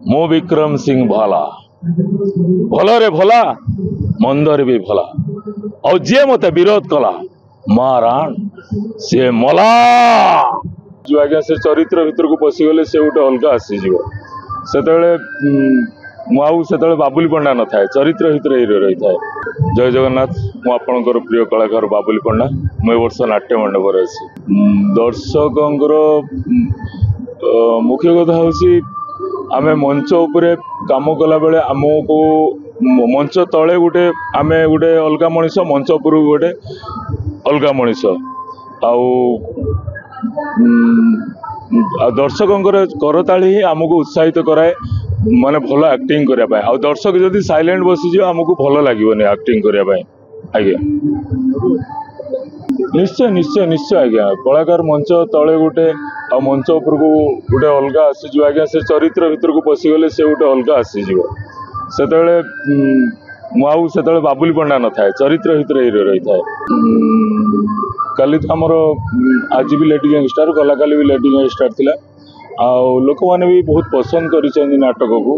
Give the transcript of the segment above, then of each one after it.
मो विक्रम सिंह भाला भलरे भला मंदर भी भला और जे मते विरोध कला माराण से मला जो आज्ञा से चरित्र भितर को पशिगले से गोटे अलग आसीज से बाबुली पंडा न था चरित्र भितर रही था। जय जगन्नाथ मु आपणकर प्रिय कलाकार बाबुली पंडा मु वर्ष नाट्य मंडप अच्छी दर्शक मुख्य कथा हूँ आमे मंच उपरे काम कला बेले आमको मंच तले गोटे आमे गोटे अलग मनीष मंच उपर गोटे अलग मनीष दर्शकों करताली ही आमको उत्साहित कराए माने भल एक्टिंग करने आ दर्शक जदि साइलेंट बसीज आमको भल लगे एक्टिंग करने आज्ञा निश्चय निश्चय निश्चय आज्ञा कलाकार मंच तले गोटे आ मंच उपर को गोटे अलग आसीज आज्ञा से चरित्र भितर को पशिगले से गोटे अलग आसीज से बाबुली पंडा न था चरित्र भितर रही था। काली तो आमर आज भी लेडी गैंगस्टर गला काली भी लेडी गैंगस्टर थिला आ लोक मैंने भी बहुत पसंद कर नाटक को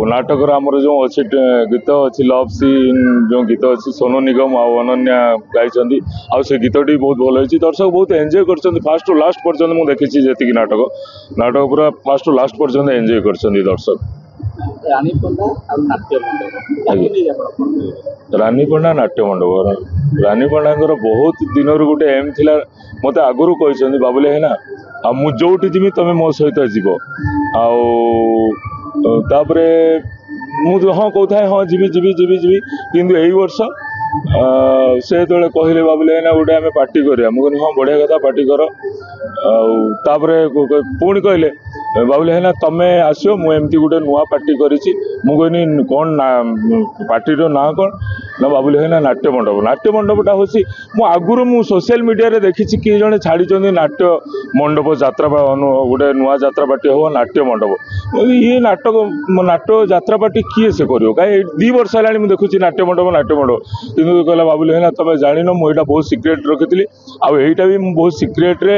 नाटक आमर जो अच्छे गीत अच्छी लव सीन जो गीत अच्छी सोनू निगम अनन्या गाई से गीतटी बहुत भल होती दर्शक बहुत एंजॉय कर फास्ट टू लास्ट पर्यंत मुझे देखी जी नाटक पूरा फास्ट टू लास्ट पर्यंत एंजॉय कर दर्शक। रानी पंडा नाट्य मंडप रानी पंडा बहुत दिन गोटे एम थिला मत आगुरी कहते बाबुले है ना आ मु जोटी जीवी तुम मो सहित जीव आउे हाँ कहता है हाँ जीवी जीवी जीवी जीवी किंतु यही वर्ष से जो कहले बाबुले है ना गोटे आम पार्टी करा मुझे हाँ बढ़िया कथा पार्टी कर पुणी कहले बाबुले है ना तमें आसो मुझे गोटे नुआ पार्टी करी मुझे कौन ना पार्टी ना कौन ना बाबुले है ना नाट्य मंडपटा हूँ मु आगुरी मु सोशल मीडिया रे देखी किए जड़े छाड़ी नाट्य मंडप जात्रा गोटे नुआ जात्रा पार्टी हो नाट्य मंडप ये नाट्य जात्रा पार्टी किए से कर कहीं 2 वर्ष है देखुची नाट्य मंडप कि कहला बाबुले है ना तुम जान मुझे बहुत सिक्रेट रखी आईटा भी बहुत सिक्रेट रे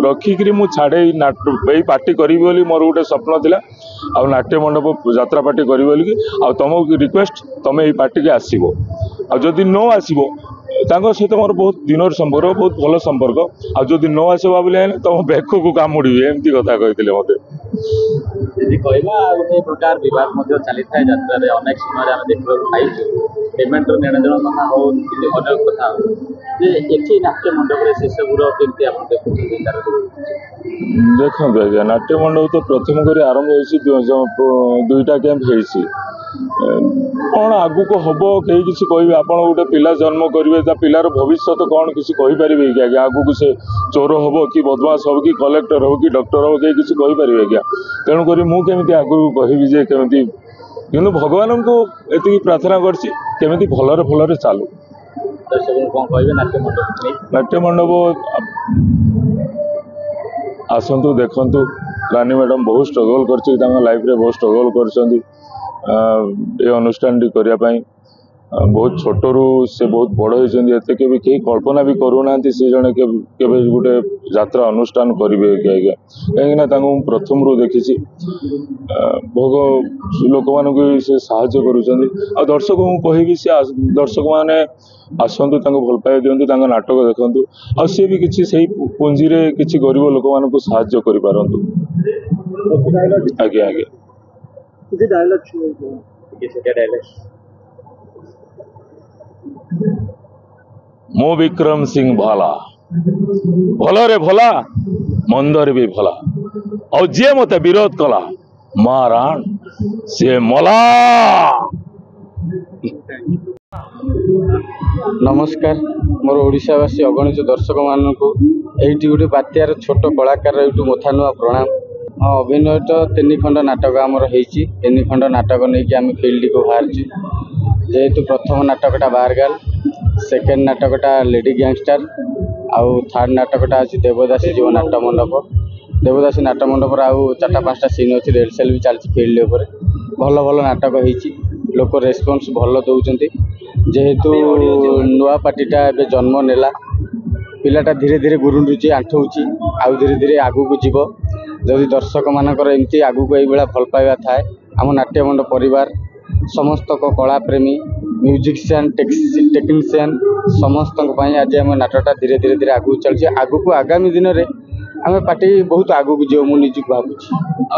रखिकी मुझे छाड़े यही पार्टी करी बोली मोर गोटे स्वप्न थिला आ नाट्य मंडप जात्रा पार्टी करी बोली तुमको रिक्वेस्ट तुम यही पार्टी के आसो आदि न आसो सहित मोर बहुत दिन संपर्क बहुत भल संपर्क आदि न आस बाबुले तुम बेक को कामुड़ी एमती कथा कहते मत गोटे प्रकार बद चली था यात्रा अनेक समय देखा पाई पेमेंट लेनदेन कथा हो अनेक कथा ये नाट्य मंडप से सबूर केमती आप देखो आज्ञा नाट्य मंडप तो प्रथम कर आरंभ हो 2टा कैंप कौन आगु को हम कहीं किसी कहे आप गोटे पिला जन्म करेंगे पिलार भविष्य कौन किसी कहींपारे कि आज्ञा आगु को से चोर हम कि बदमाश हम कि कलेक्टर हो कि डॉक्टर हो कहीं किसी कहींपारे आज्ञा तेणुक मुझे आगु कहि जे केमी कि भगवान को ये प्रार्थना करमी भलरे भलरे चलू नाट्य मंडप आसतु देखु रानी मैडम बहुत स्ट्रगल कर लाइफ रे बहुत स्ट्रगल कर अनुष्ठान टी करने बहुत छोटू से बहुत बड़ होते के कहीं कल्पना भी करूना से जड़े के गोटे यात्रा अनुष्ठान करेंगे आज्ञा कहीं प्रथम रू देखी भोग लोक मान से साहाय्य कर दर्शक को कहि सी दर्शक मैंने आसतु भल पाई दिंतु नाटक देखु आ सी भी किसी से पुंजी रे किसी गरीब लोक मान साहाय्य कर आज्ञा आज्ञा मो विक्रम सिंह भाला भलरे भला मंदर भी भला और जे मते विरोध कला माराण से मला। नमस्कार मोर ओडिशावासी अगणित दर्शक मानक ये गोटे बात्यार छोट कलाकार यूँ मथा नुआ प्रणाम। हाँ अभिनय तो 3 खंड नाटक आमर हो 3 खंड नाटक नहीं आम फिल्ड को बाहर जेहेतु प्रथम नाटकटा बारगाल सेकेंड नाटकटा लेडी गैंगस्टर आउ थर्ड नाटकटा अच्छी देवदासी जीव नाट्य मंडप देवदासी नाट्य मंडप आउ 4-5टा सीन अच्छी रेलसेल भी चलती फिल्ड उपर भल भल नाटक हो लोक रेस्पन्स भल दौरान जेहेतु नुआ पार्टीटा ए जन्म नेला पिलाटा धीरे धीरे गुरुंडुची आंठौची आउ धीरे धीरे आगू को जीव जदि दर्शक मानकर एमती आगू को ये भल पाइबा थाए आम नाट्यमंडप परिवार समस्त कला प्रेमी म्यूजिशियन टेक्नीशियन समस्त आज आम नाटकटा धीरे धीरे धीरे आगू चलছে आगू को आगामी दिन में आम पार्टी बहुत आगू को जो मुझे भावुँ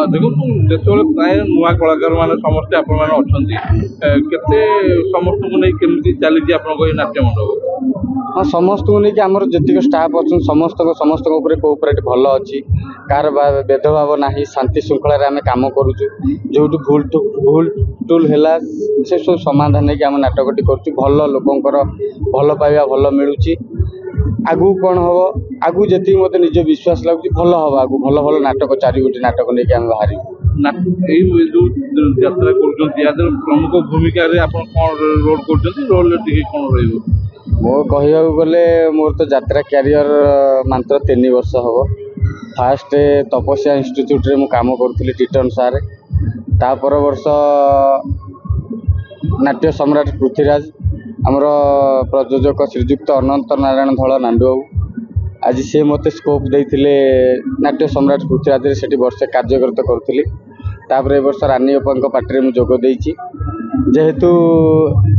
देखो जो प्राय नुआ कलाकार मैंने समस्ते आपण केते समस्त को नहीं केमती चली आपन नाट्य मंडप हाँ समस्त को लेकिन आमर जी स्टाफ अच्छा समस्त कोऑपरेट भल अच्छी कार भेदभाव ना शांति श्रृंखला आम कम करुचु जो भूल टूल है से सब समाधान नहीं आम नाटकटी कर भल लोकंर भल पाइबा भल मिलूँ आगू कौन हम आगू जी मत निज विश्वास लगुच भल हम आगू भल भल नाटक 4 गोटी नाटक नहीं आम बाहर जो यात्रा कर प्रमुख भूमिका रोल कर रोल कौन रही मो कह गले मोर तो यात्रा क्यारियर मात्र 3 वर्ष हम फास्ट तपस्या इंस्टीट्यूट रे मु काम करुली टीटन सार तापर वर्ष नाट्य सम्राट पृथ्वीराज आमर प्रयोजक श्रीजुक्त अनंत नारायण धल नांडू बाबू आज सी मत स्कोप देते नाट्य सम्राट पृथ्वीराज से वर्षे कार्यरत करुली तापर वर्ष रानी अप्पा पार्टी में जोग देती जेहेतु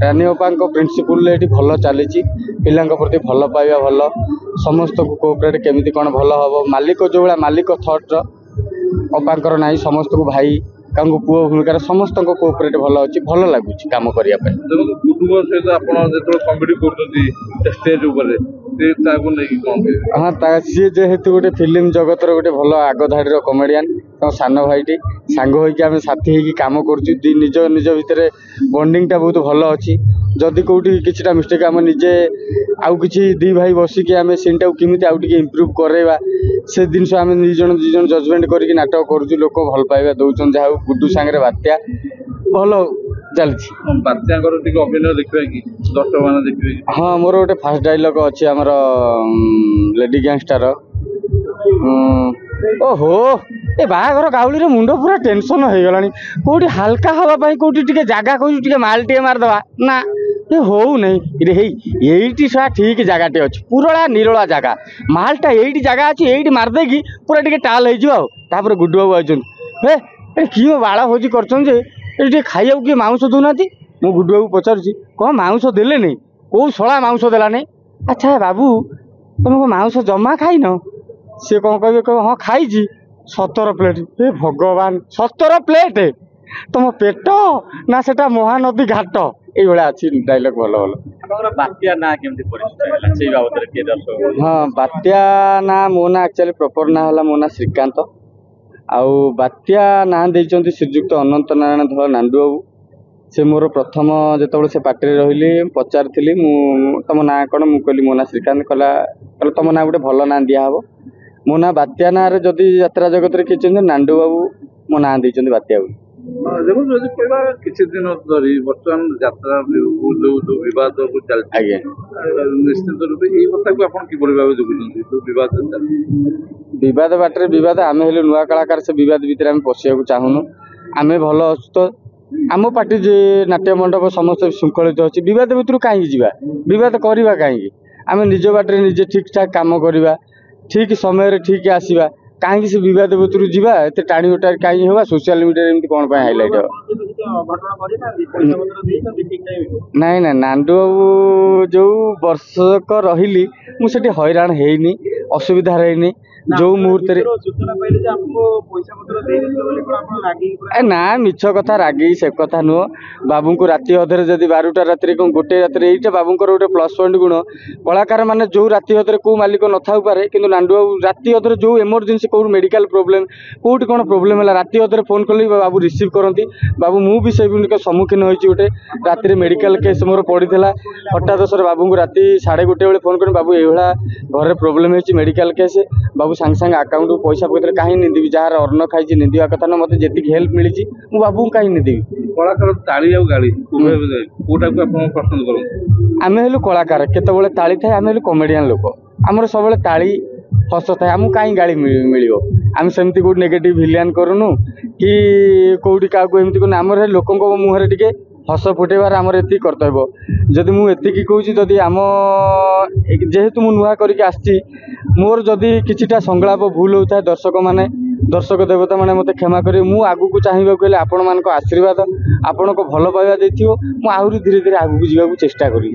रानी अप्पा प्रिंसिपल ये भल चली पिला प्रति भल पाइबा भल समस्त को कोऑपरेट केमिति कौन भल हम मालिक जो भाया मालिक थट्र अप्पांकर ना समस्त को भाई पुओ भूमिकार समस्त को कोऑपरेट भल अच्छी भल लगुच काम करने कुटुंब सहित आप कमेडी कर स्टेज हाँ सी जेहेतु गोटे फिल्म जगतर गोटे भल आग धाड़ी कमेडियान सान भाईटी सांग होम साथी होगी कम कर निज निज भितर बंडिंग टा बहुत भल अच्छी जदि कौटी किसी मिस्टेक आम निजे आउ कि दी भाई बसिकी आम सीन टाक केमी आउ टे इम्प्रूव करवा से जिन आम दिज जजमेंट करके नाटक करुँ लोक भल पाइबा दौरान जहाँ गुड्डू सांगे बात्या भल चलती अभिनय देखिए कि दर्शक मैंने देखिए हाँ मोर गोटे फास्ट डायलॉग अच्छी आमर लेडी गैंगस्टर ओहो ए बाहाघर गाउली रे मुंड पूरा टेंशन हो गलानी कोठी हल्का हवा पाई कोठी टिके जागा कोठी टिके माल टे मार दवा ना ये हो नहीं रे हेई एईटी सा ठीक जगह टे अछि पुरला निरला जगह मालटा एईटी जगह अछि एईटी मार देगी पूरा टिके टाल हे जिवो तापर गुड्डू बाबू आइछन हे ए कियो बाळा होजी करछन जे ए टिके खाइयाउ कि मांस दोनाती मु गुड्डू बाबू पचारछि को मांस देले नहीं को सळा मांस देला नहीं अच्छा बाबू तुमको मांस जमा खाई न सी कौन कहे हाँ खाई 17 प्लेट हे भगवान 17 प्लेट तुम पेट ना सेटा महानदी घाट ये अच्छी डायलॉग भल भल बात्या ना हाँ बात्या ना मो ना एक्चुअली प्रॉपर ना होला मो ना श्रीकांत आउ बात्या ना देइचंती श्रीजुक्त अनंत नारायण धल नांडू बाबू से मोर प्रथम जो से पार्टी रही पचारि तुम ना कौन मुझे कहली मो ना श्रीकांत कहला तुम ना गोटे भल ना दिहब मो ना बात्या ना जदि यात्रा जगत रे किछि नांडू बाबू मो ना देइचंती बात्या बाबू किछि दिन धरी वर्तमान यात्रा जो विवाद को चलछि आगे निश्चित रूप ये कथा को आपण कि भाव देखुछन्ती जो विवाद बाटरे विवाद आम हेलु नुआ कलाकार से विवाद भितर आम पशिया चाहूनु आम भल अच्छु तो आम पार्टी जे नाट्य मंडप समस्त श्रृंखलित अच्छी विवाद भितर कहीं जावा विवाद करवा कहीं आम निज बाटे निजे ठीक ठाक कम करवा ठीक समय ठीक आसवा कहीं से विवाद भितर जावा एत टाणी उटा कहीं हुआ सोशल मीडिया एमती कौन हाइलाइट नाई ना नांडू बाबू जो वर्षक रही मुझे हैरान हैनी असुविधा रही जो मुहूर्त ना मिछ कथा रागी से कथा नुह बाबू को राति अधे जदि 12टा राति गोटे राति ये बाबू गोटे प्लस पॉइंट गुण कलाकार मैंने जो राति अधे कौ मालिक न था पारे कि नांडू बाबू राति अधे जो इमरजेंसी कौ मेडिकल प्रोब्लेम कौट कौन प्रोब्लेम है राति अधे फोन कले बाबू रिसीव करती बाबू मु भी से सम्मुखीन होती गोटे राति मेडिकल केस मोर पड़ा हठात सर बाबू को राति 1:30 बेले फोन कर बाबू ये घर प्रोब्लेम होती मेडिकल केस बाबू सांगे सांगे अकाउंट पैसा पत्र कहीं निदेवी जार अन्न खाई निंदा कथा ना मत जी हेल्प मिली मु बाबू कहीं निदेवी कलाकार ताली आ गाड़ी कोटा को आपण पसंद करो आमे हेलु कलाकार केतबेले ताली थाए आमे हेलु कॉमेडियन लोक हमर सबले ताली हस थाए हमु कहीं गाड़ी मिलियो आम सेमती कोई नेगेटिव भिलियन करूनु कि कौटी क्या एमती कर आम लोकों मुहर टिके हस फुटेबार आमर एति कर्तव्य जदि मुझे कहूँ जदि आम जेहेतु मु नुआ करके आसची मोर जदि किछिटा संगलाप भूल होता है दर्शक माने दर्शक देवता मैंने मत क्षमा करेंगे मु आगु को चाहिए कहले आपण मान आशीर्वाद आपण को भल पाइबा देथियो मु आहुरी धीरे धीरे आगु को जीवा चेष्टा करी।